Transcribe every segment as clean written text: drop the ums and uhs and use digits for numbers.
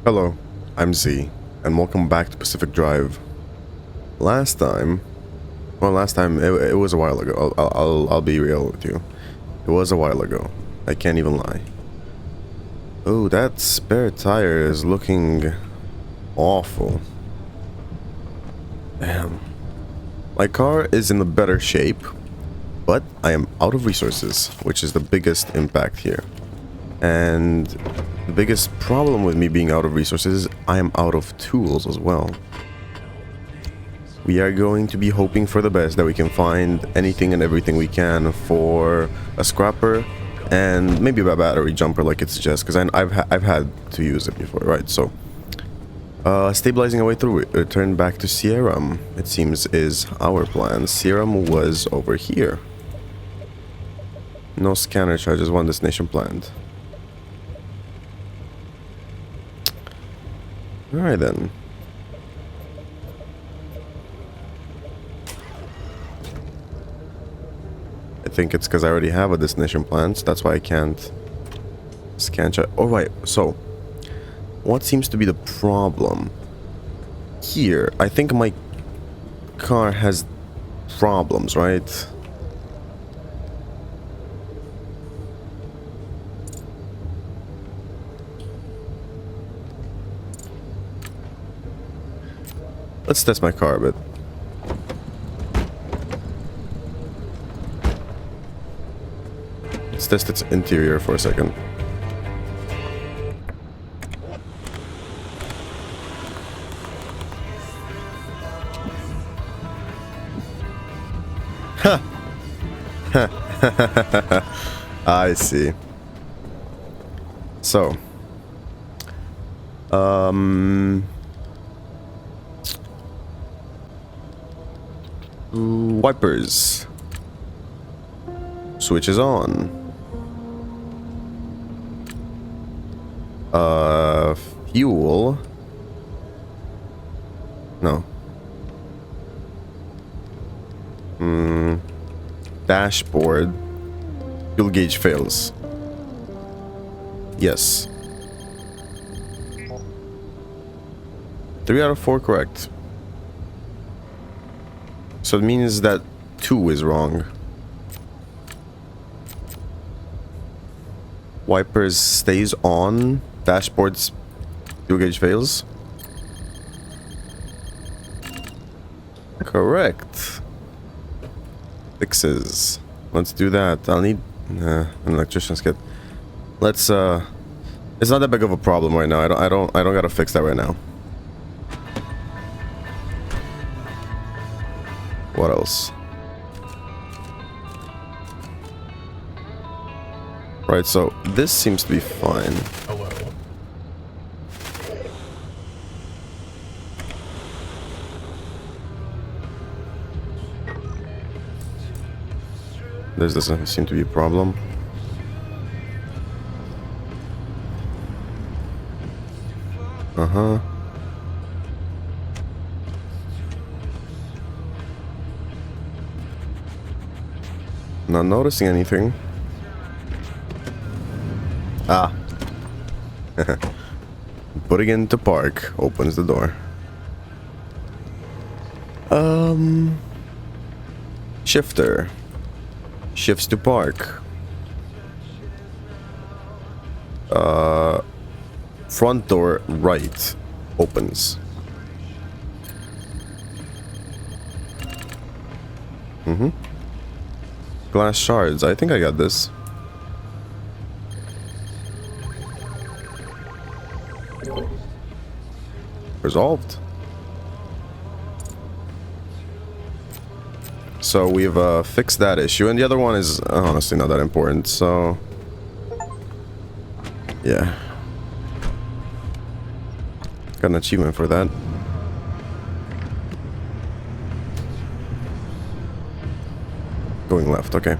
Hello, I'm Z, and welcome back to Pacific Drive. Last time it was a while ago. I'll be real with you. It was a while ago. I can't even lie. Oh, that spare tire is looking awful. Damn. My car is in a better shape, but I am out of resources, which is the biggest impact here. And the biggest problem with me being out of resources is I am out of tools as well. We are going to be hoping for the best, that we can find anything and everything we can for a scrapper and maybe a battery jumper like it suggests, because I've had to use it before, right? So stabilizing our way through it, return back to Sierra, it seems, is our plan. Sierra was over here. No scanner charges, one destination planned. Alright then. I think it's because I already have a destination planned, so that's why I can't scan check. Oh right, so what seems to be the problem here? I think my car has problems, right? Let's test my car a bit. Let's test its interior for a second. Ha! I see. So, wipers. Switch is on. Fuel. No. Dashboard. Fuel gauge fails. Yes. 3 out of 4 correct. So it means that 2 is wrong. Wipers stays on. Dashboard's fuel gauge fails. Correct. Fixes. Let's do that. I'll need an electrician's kit. Let's it's not that big of a problem right now. I don't gotta fix that right now. What else? Right, so this seems to be fine. Hello. This doesn't seem to be a problem. Uh-huh. Not noticing anything. Ah. Putting into park opens the door. Shifter. Shifts to park. Front door right opens. Glass shards. I think I got this. Resolved. So we've fixed that issue, and the other one is honestly not that important, so yeah. Got an achievement for that. Going left, okay.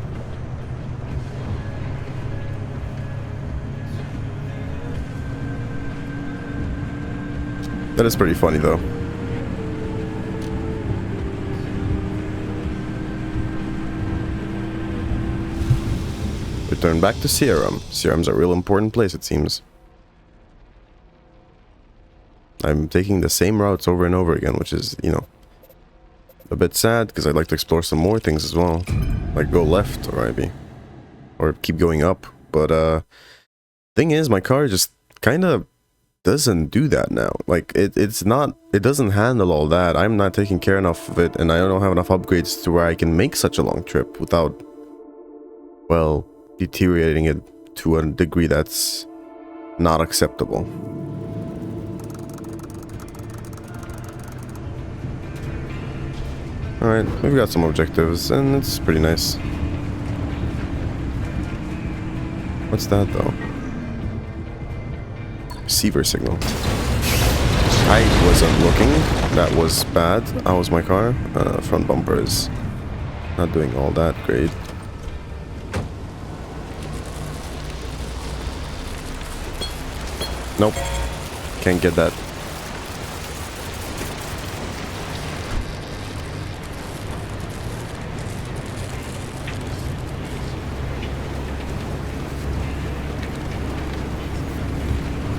That is pretty funny though. Return back to Sierra. Sierra's a real important place, it seems. I'm taking the same routes over and over again, which is, you know, a bit sad because I'd like to explore some more things as well. Like go left or maybe. Or keep going up. But thing is, my car just kind of doesn't do that now. Like it doesn't handle all that. I'm not taking care enough of it, and I don't have enough upgrades to where I can make such a long trip without, well, deteriorating it to a degree that's not acceptable. Alright, we've got some objectives, and it's pretty nice. What's that, though? Receiver signal. I wasn't looking. That was bad. How was my car? Front bumper is not doing all that great. Nope. Can't get that.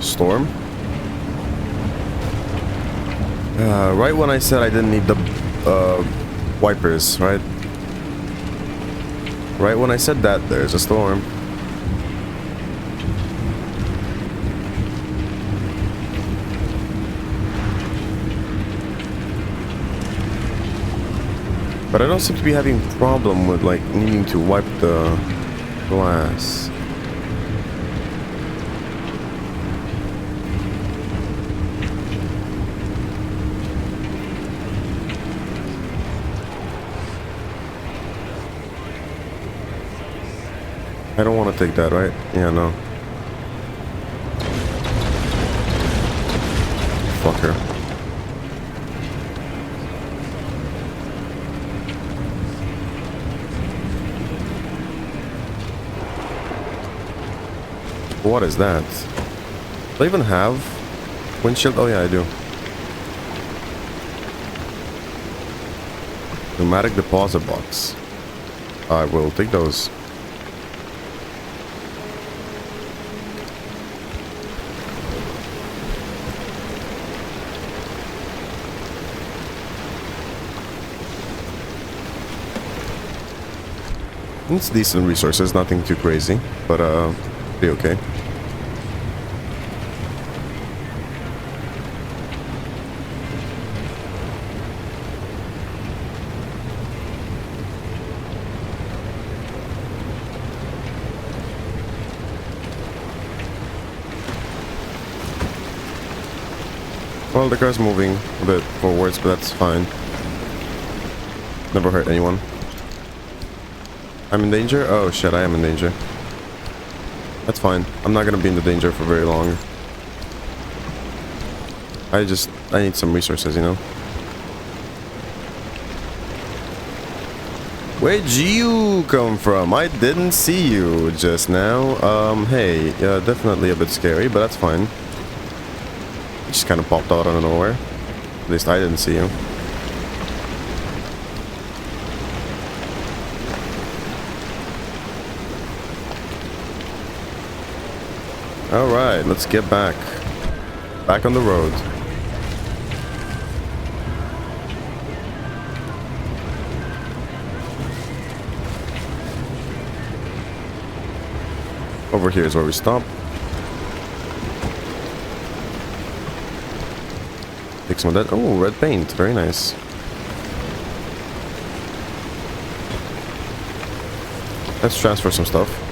Storm. Right when I said I didn't need the wipers, right? Right when I said that, there's a storm. But I don't seem to be having a problem with like needing to wipe the glass. I don't want to take that, right? Yeah, no. Fucker. What is that? Do I even have windshield? Oh yeah, I do. Pneumatic deposit box. I will take those. It's decent resources, nothing too crazy, but pretty okay. Well, the car's moving a bit forwards, but that's fine. Never hurt anyone. I'm in danger? Oh shit, I am in danger. That's fine. I'm not gonna be in the danger for very long. I need some resources, you know? Where'd you come from? I didn't see you just now. Hey, definitely a bit scary, but that's fine. You just kind of popped out out of nowhere. At least I didn't see you. Alright, let's get back. Back on the road. Over here is where we stop. Take some of that. Oh, red paint. Very nice. Let's transfer some stuff.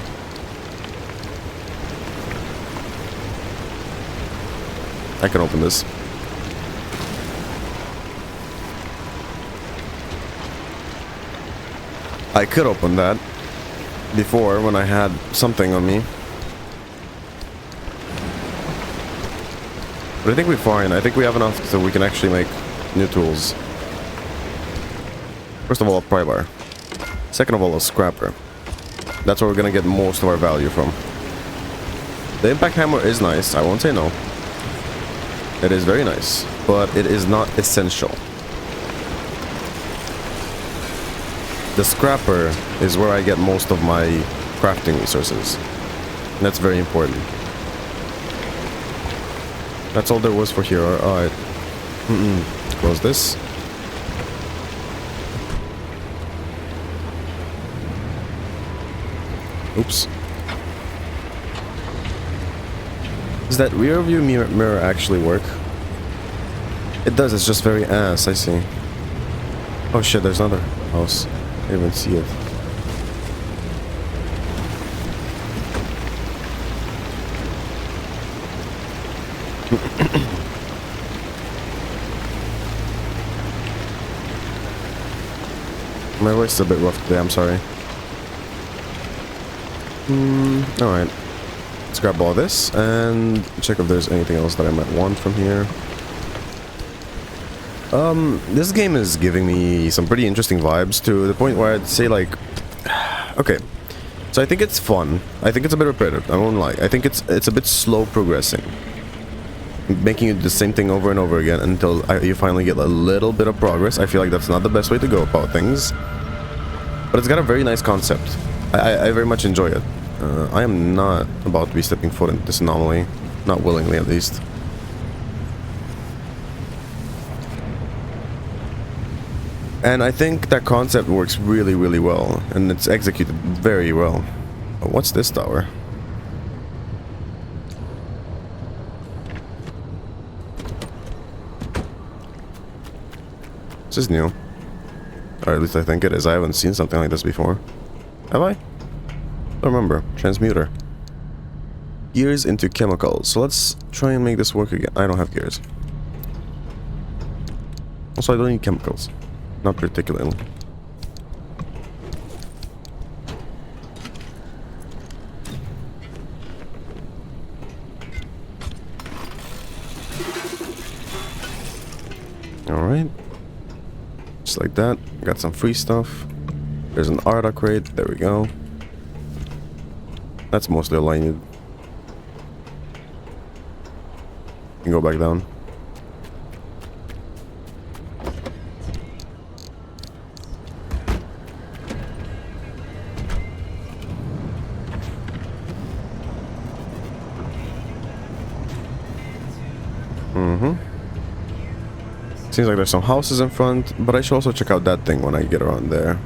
I can open this. I could open that before when I had something on me. But I think we're fine. I think we have enough so we can actually make new tools. First of all, a pry bar. Second of all, a scrapper. That's where we're gonna get most of our value from. The impact hammer is nice. I won't say no. It is very nice, but it is not essential. The scrapper is where I get most of my crafting resources. And that's very important. That's all there was for here. Alright. Close this. Oops. Does that rear view mirror actually work? It does, it's just very ass, I see. Oh shit, there's another house. I didn't even see it. My voice is a bit rough today, I'm sorry. Alright. Let's grab all this and check if there's anything else that I might want from here. This game is giving me some pretty interesting vibes to the point where I'd say like... Okay. So I think it's fun. I think it's a bit repetitive, I won't lie. I think it's a bit slow progressing. Making it the same thing over and over again until you finally get a little bit of progress. I feel like that's not the best way to go about things. But it's got a very nice concept. I very much enjoy it. I am not about to be stepping foot into this anomaly. Not willingly, at least. And I think that concept works really, really well. And it's executed very well. But what's this tower? This is new. Or at least I think it is. I haven't seen something like this before. Have I? Don't remember. Transmuter. Gears into chemicals. So let's try and make this work again. I don't have gears. Also, I don't need chemicals. Not particularly. Alright. Just like that. Got some free stuff. There's an Arda crate. There we go. That's mostly all I need. You can go back down. Seems like there's some houses in front, but I should also check out that thing when I get around there.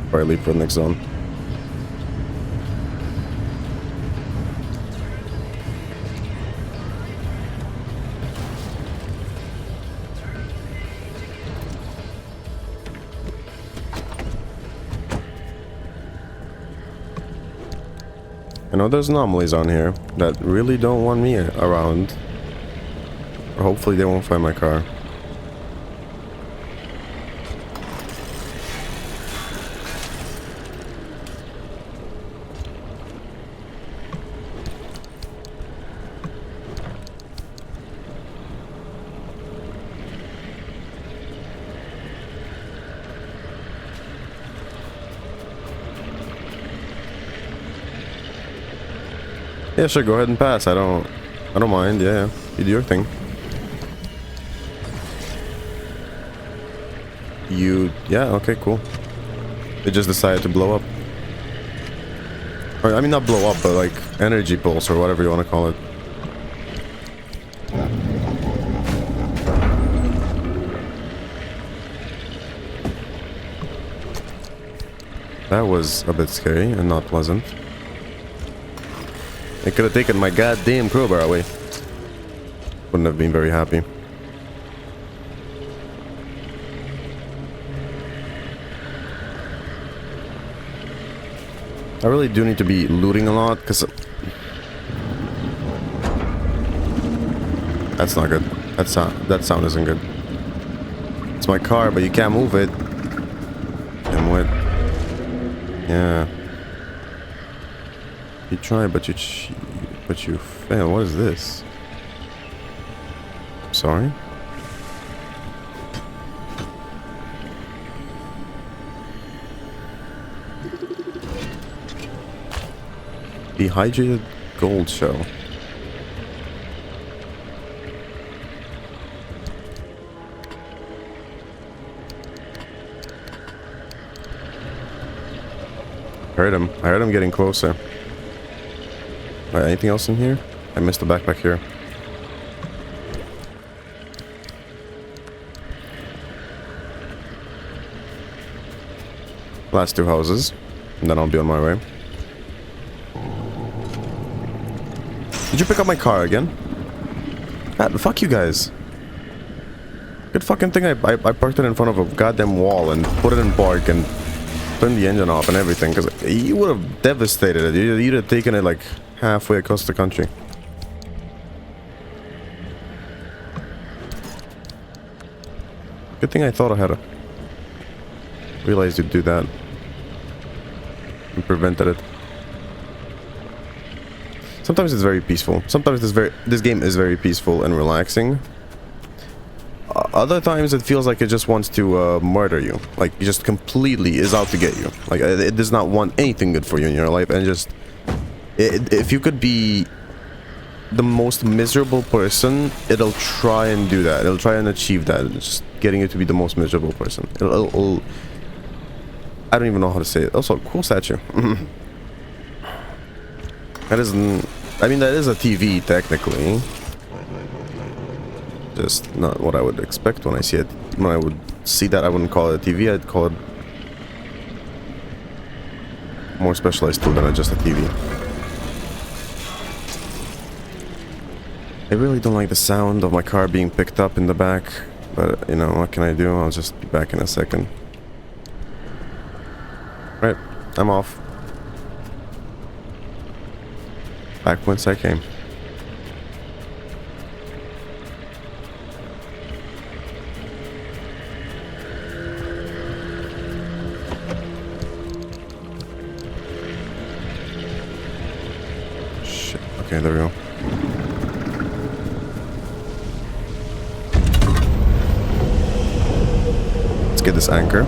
Before I leave for the next zone. I know there's anomalies on here that really don't want me around. Or hopefully they won't find my car. Yeah, sure, go ahead and pass. I don't mind. Yeah, you do your thing. Yeah, okay, cool. They just decided to blow up. Or, I mean, not blow up, but like energy pulse or whatever you want to call it. That was a bit scary and not pleasant. They could have taken my goddamn crowbar away. Wouldn't have been very happy. I really do need to be looting a lot, because... That's not good. That sound isn't good. It's my car, but you can't move it. Damn what? Yeah. You try, but you fail. What is this? Sorry? Dehydrated gold shell. I heard him getting closer. Alright, anything else in here? I missed the backpack here. Last two houses, and then I'll be on my way. Did you pick up my car again? God, fuck you guys. Good fucking thing I parked it in front of a goddamn wall and put it in park and turned the engine off and everything, because you would have devastated it. You'd have taken it like halfway across the country. Good thing I thought ahead. Realized you'd do that. And prevented it. Sometimes it's very peaceful. Sometimes this game is very peaceful and relaxing. Other times it feels like it just wants to murder you. Like it just completely is out to get you. Like it does not want anything good for you in your life. And just if you could be the most miserable person, it'll try and do that. It'll try and achieve that. It's just getting you to be the most miserable person. It'll I don't even know how to say it. Also, cool statue. That isn't... I mean, that is a TV, technically. Just not what I would expect when I see it. When I would see that, I wouldn't call it a TV. I'd call it more specialized tool than just a TV. I really don't like the sound of my car being picked up in the back. But, you know, what can I do? I'll just be back in a second. Right, I'm off. Back whence I came. Shit, okay, there we go. Let's get this anchor.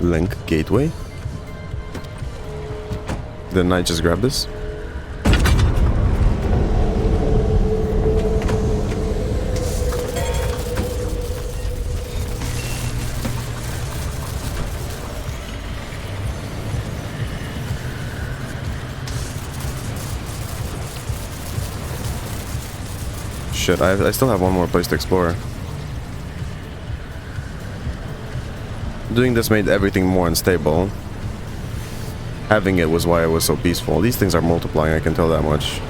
Link gateway. Didn't I just grab this? Shit, I still have one more place to explore. Doing this made everything more unstable. Having it was why it was so peaceful. These things are multiplying, I can tell that much.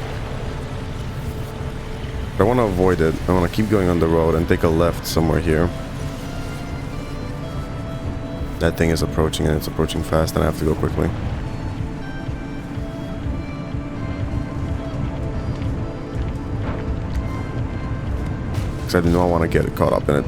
But I want to avoid it. I want to keep going on the road and take a left somewhere here. That thing is approaching, and it's approaching fast, and I have to go quickly. Because I do not want to get caught up in it.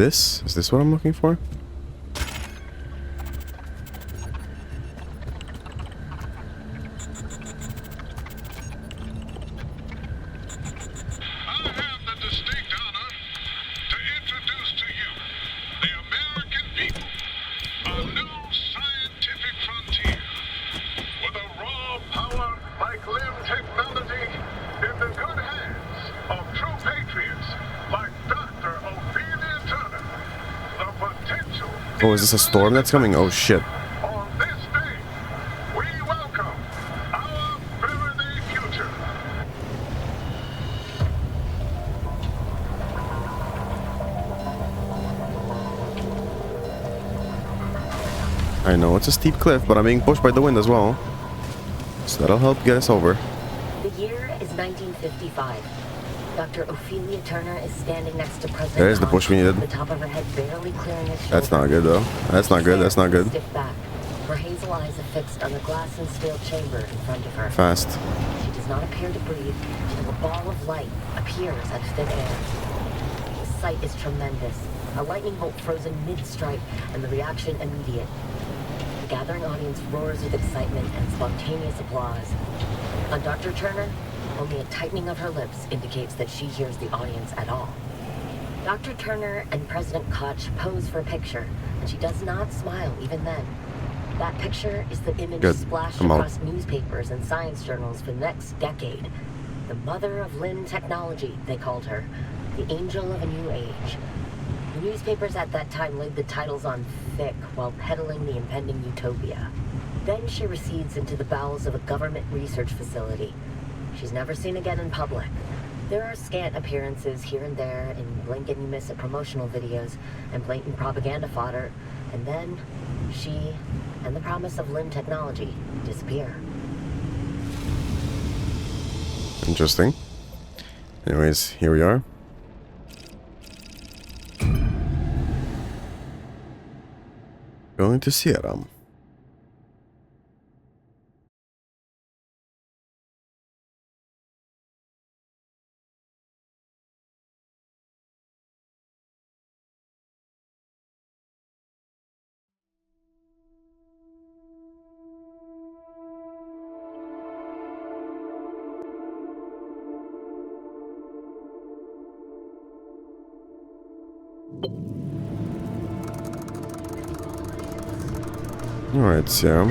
Is this what I'm looking for? Oh, is this a storm that's coming? Oh, shit. On this day, we welcome our birthday future. I know it's a steep cliff, but I'm being pushed by the wind as well. So that'll help get us over. The year is 1955. Dr. Ophelia Turner is standing next to President. There's the push we needed. The top of her head barely clearing his shoulder. That's not good, though. That's not good. That's not good. Stiff back, her hazel eyes are fixed on the glass and steel chamber in front of her. Fast. She does not appear to breathe until a ball of light appears out of thin air. The sight is tremendous. A lightning bolt frozen mid-strike, and the reaction immediate. The gathering audience roars with excitement and spontaneous applause. On Dr. Turner, only a tightening of her lips indicates that she hears the audience at all. Dr. Turner and President Koch pose for a picture, and she does not smile even then. That picture is the image splashed across newspapers and science journals for the next decade. The mother of Lim technology, they called her. The angel of a new age. The newspapers at that time laid the titles on thick while peddling the impending utopia. Then she recedes into the bowels of a government research facility. She's never seen again in public. There are scant appearances here and there in blink and you miss it promotional videos and blatant propaganda fodder, and then she and the promise of Lim technology disappear. Interesting. Anyways, here we are. Going to Sierra. Alright, Sierra.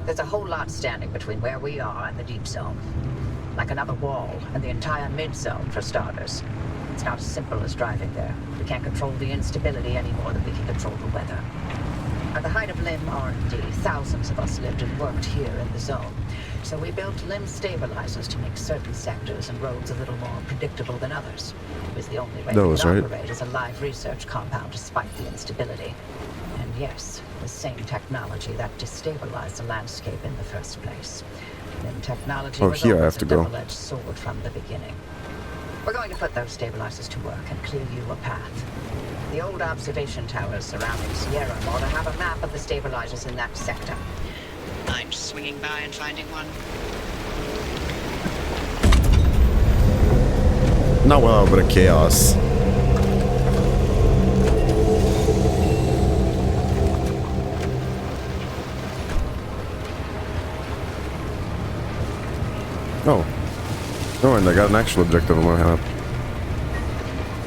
There's a whole lot standing between where we are and the deep zone. Like another wall, and the entire mid-zone, for starters. It's not as simple as driving there. We can't control the instability any more than we can control the weather. At the height of Lim R&D, thousands of us lived and worked here in the zone. So we built Lim stabilizers to make certain sectors and roads a little more predictable than others. It was the only way we could operate as a live research compound despite the instability. And yes, the same technology that destabilized the landscape in the first place. Lim technology was always a double-edged sword from the beginning. We're going to put those stabilizers to work and clear you a path. The old observation towers surrounding Sierra ought to have a map of the stabilizers in that sector. Mind swinging by and finding one? Not well, but a chaos. Oh. Oh, and I got an actual objective on my map.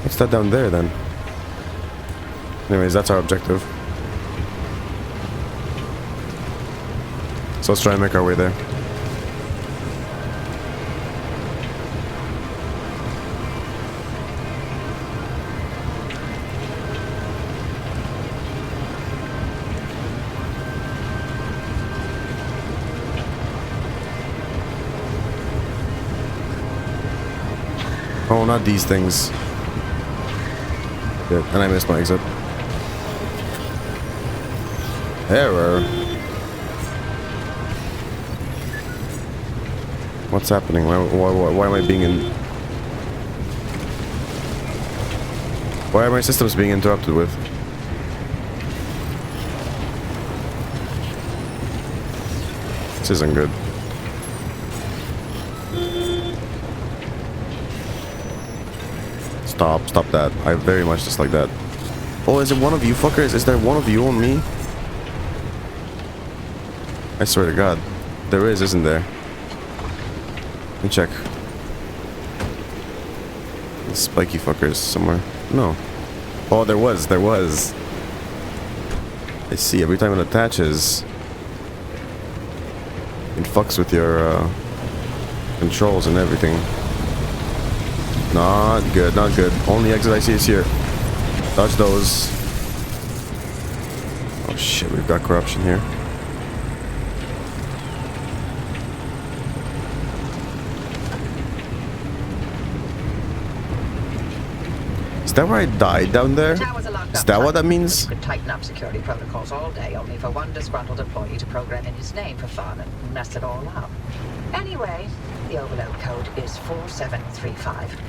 What's that down there then? Anyways, that's our objective. So let's try and make our way there. Oh, not these things. Good. And I missed my exit. Error. What's happening? Why am I being in... Why are my systems being interrupted with? This isn't good. Stop that. I very much dislike that. Oh, is it one of you fuckers? Is there one of you on me? I swear to God. There is, isn't there? Let me check. The spiky fuckers somewhere. No. Oh, there was. I see. Every time it attaches, it fucks with your controls and everything. Not good, not good. Only exit I see is here. Dodge those. Oh shit, we've got corruption here. Is that where I died down there? Is that what that means? You could tighten up security protocols all day, only for one disgruntled employee to program in his name for fun and mess it all up. Anyway, the overload code is 4735.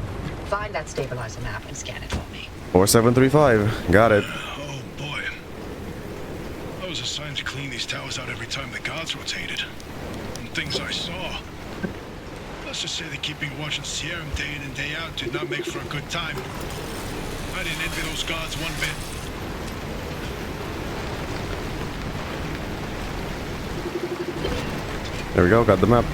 Find that stabilizer map and scan it for me. 4735. Got it. Oh boy. I was assigned to clean these towers out every time the guards rotated. And things I saw. Let's just say that keeping watch on Sierra day in and day out did not make for a good time. I didn't envy those guards one bit. There we go, got the map.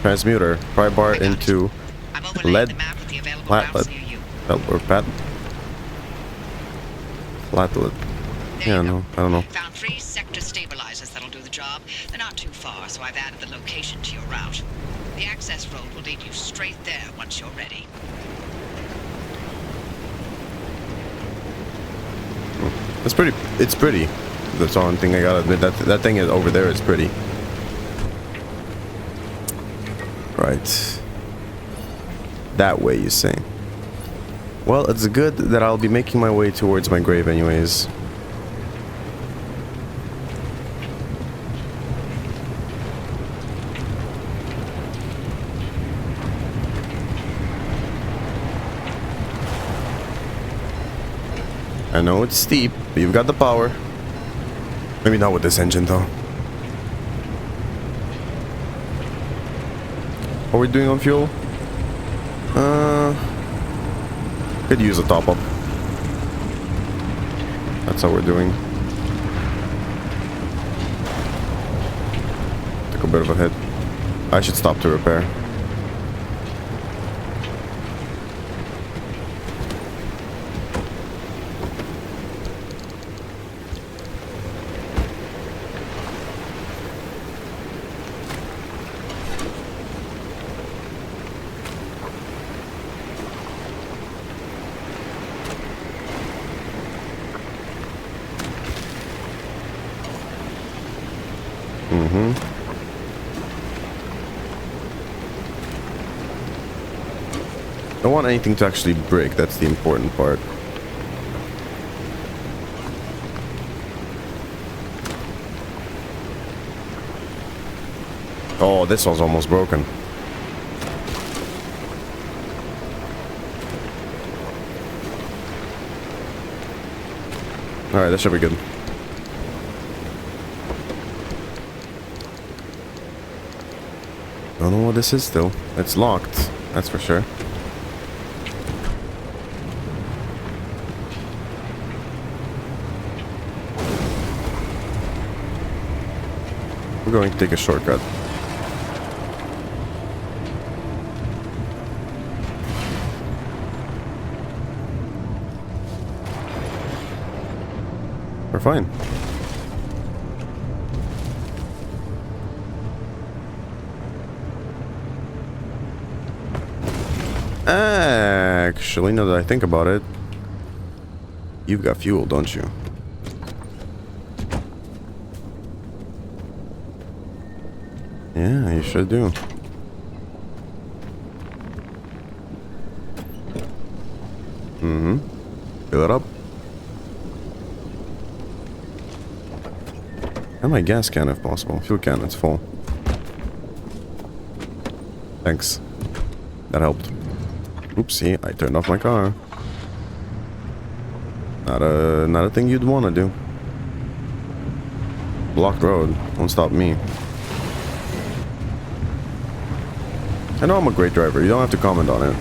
Transmuter, pry bar into I'm overlaying lead the map with the available flatlet. routes near you. Or pat. Flatlet. There Yeah, you go. no, I don't know. Found 3 sector stabilizers that'll do the job. They're not too far, so I've added the location to your route. The access road will lead you straight there once you're ready. It's pretty. It's pretty. That's the only thing I gotta admit. That thing is over there is pretty. Right. That way, you say. Well, it's good that I'll be making my way towards my grave anyways. I know it's steep, but you've got the power. Maybe not with this engine, though. What are we doing on fuel? Could use a top-up. That's how we're doing. Took a bit of a hit. I should stop to repair. Don't want anything to actually break, that's the important part. Oh, this one's almost broken. Alright, that should be good. Don't know what this is still. It's locked, that's for sure. We're going to take a shortcut. We're fine. Actually, now that I think about it, you've got fuel, don't you? Yeah, you sure do. Fill it up. And my gas can if possible. Fuel can, it's full. Thanks. That helped. Oopsie, I turned off my car. Not a thing you'd want to do. Blocked road. Won't stop me. I know I'm a great driver. You don't have to comment on it.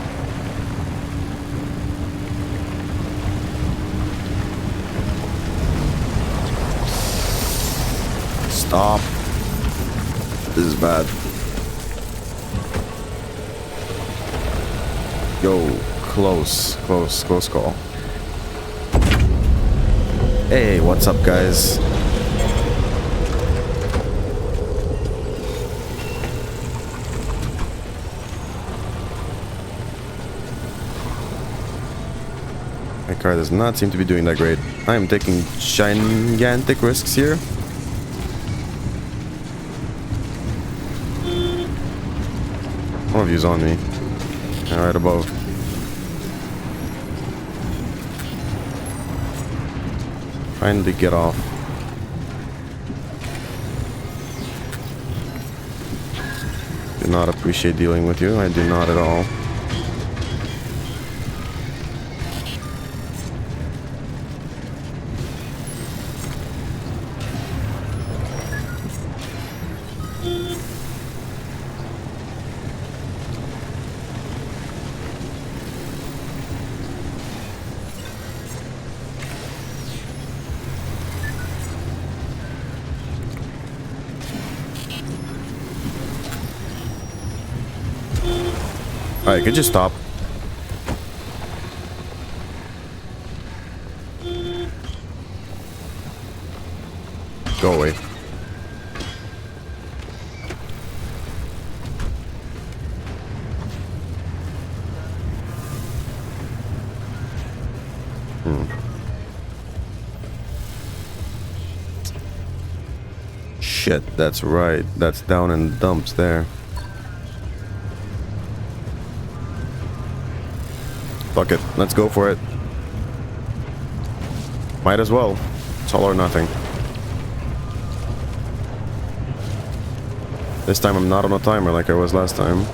Stop. This is bad. Yo, close call. Hey, what's up, guys? My car does not seem to be doing that great. I am taking gigantic risks here. One of you's on me. Right above. Finally get off. Do not appreciate dealing with you. I do not at all. Alright, could you stop? Go away. Shit, that's right. That's down in the dumps there. Fuck it. Let's go for it. Might as well. It's all or nothing. This time I'm not on a timer like I was last time.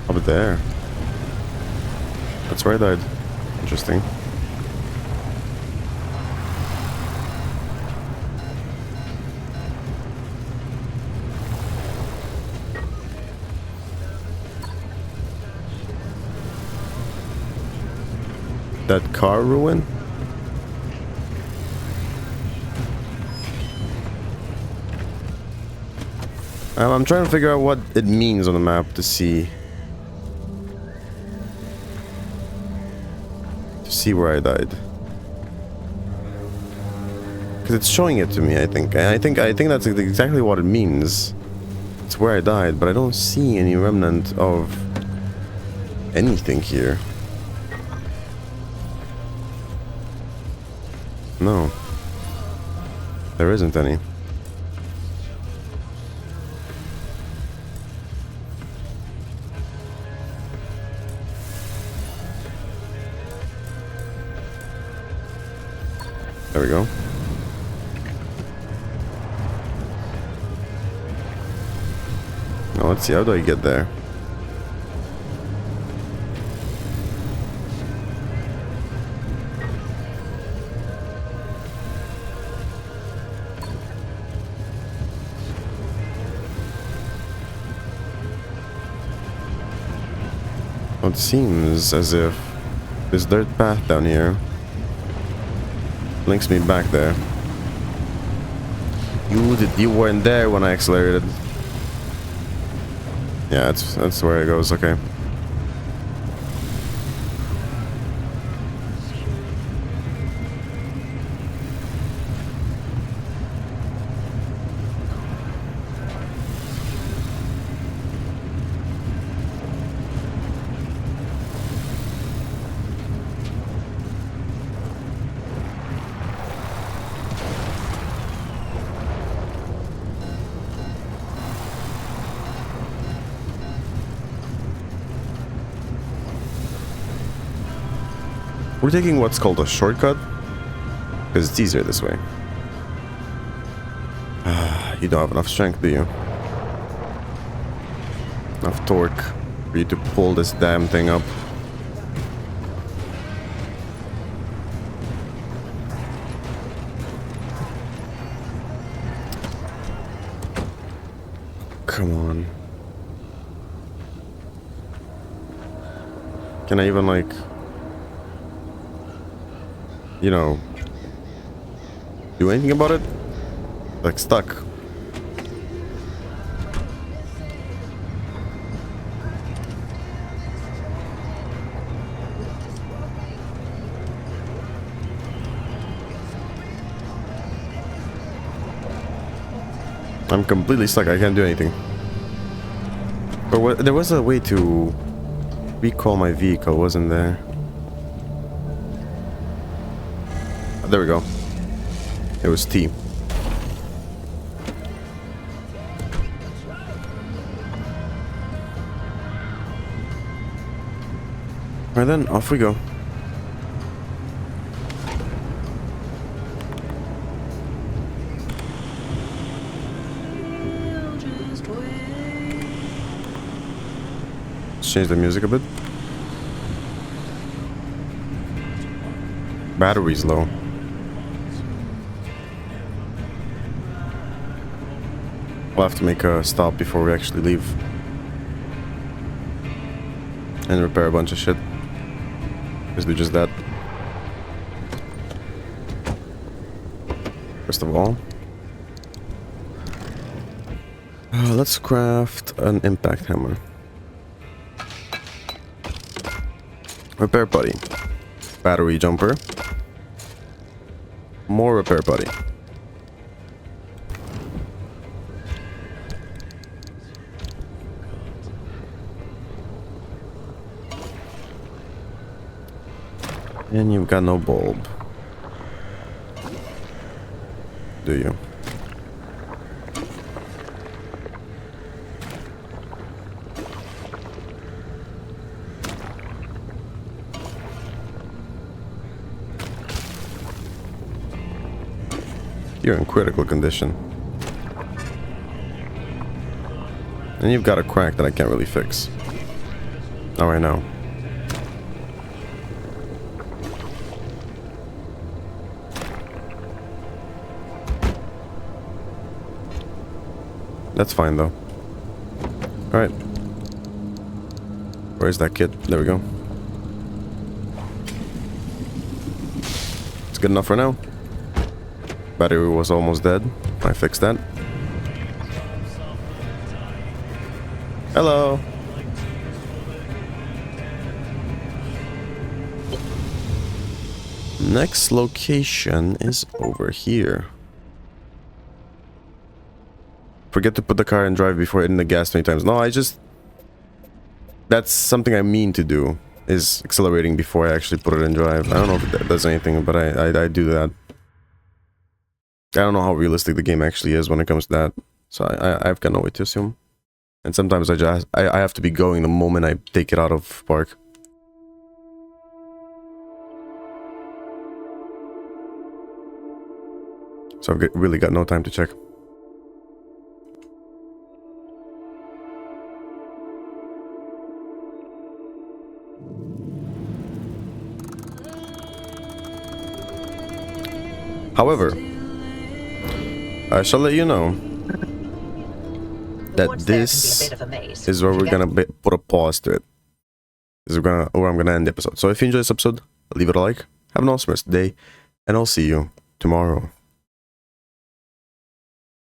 Up there. That's where I died. Interesting. That car ruin? I'm trying to figure out what it means on the map to see where I died. Because it's showing it to me, I think. I think that's exactly what it means. It's where I died, but I don't see any remnant of anything here. No. There isn't any. There we go. Now let's see, how do I get there? Well, it seems as if this dirt path down here links me back there. You weren't there when I accelerated. Yeah, that's where it goes. Okay. We're taking what's called a shortcut, because it's easier this way. You don't have enough strength, do you? Enough torque for you to pull this damn thing up. Come on. Can I even, like... you know, do anything about it? Like, stuck. I'm completely stuck. I can't do anything. But what, there was a way to recall my vehicle, wasn't there? There we go. It was T. Alright then, off we go. Let's change the music a bit. Battery's low. We'll have to make a stop before we actually leave. And repair a bunch of shit. Let's do just that. First of all, let's craft an impact hammer. Repair putty. Battery jumper. More repair putty. And you've got no bulb. Do you? You're in critical condition. And you've got a crack that I can't really fix. Not right now. That's fine though. Alright. Where's that kid? There we go. It's good enough for now. Battery was almost dead. I fixed that. Hello. Next location is over here. Forget to put the car in drive before hitting the gas 20 times. No, that's something I mean to do, is accelerating before I actually put it in drive. I don't know if that does anything, but I do that. I don't know how realistic the game actually is when it comes to that. So I've got no way to assume. And sometimes I have to be going the moment I take it out of park. So I've really got no time to check. However, I shall let you know that this is where we're gonna put a pause to it. This is where I'm gonna end the episode. So if you enjoyed this episode, leave it a like, have an awesome rest of the day, and I'll see you tomorrow.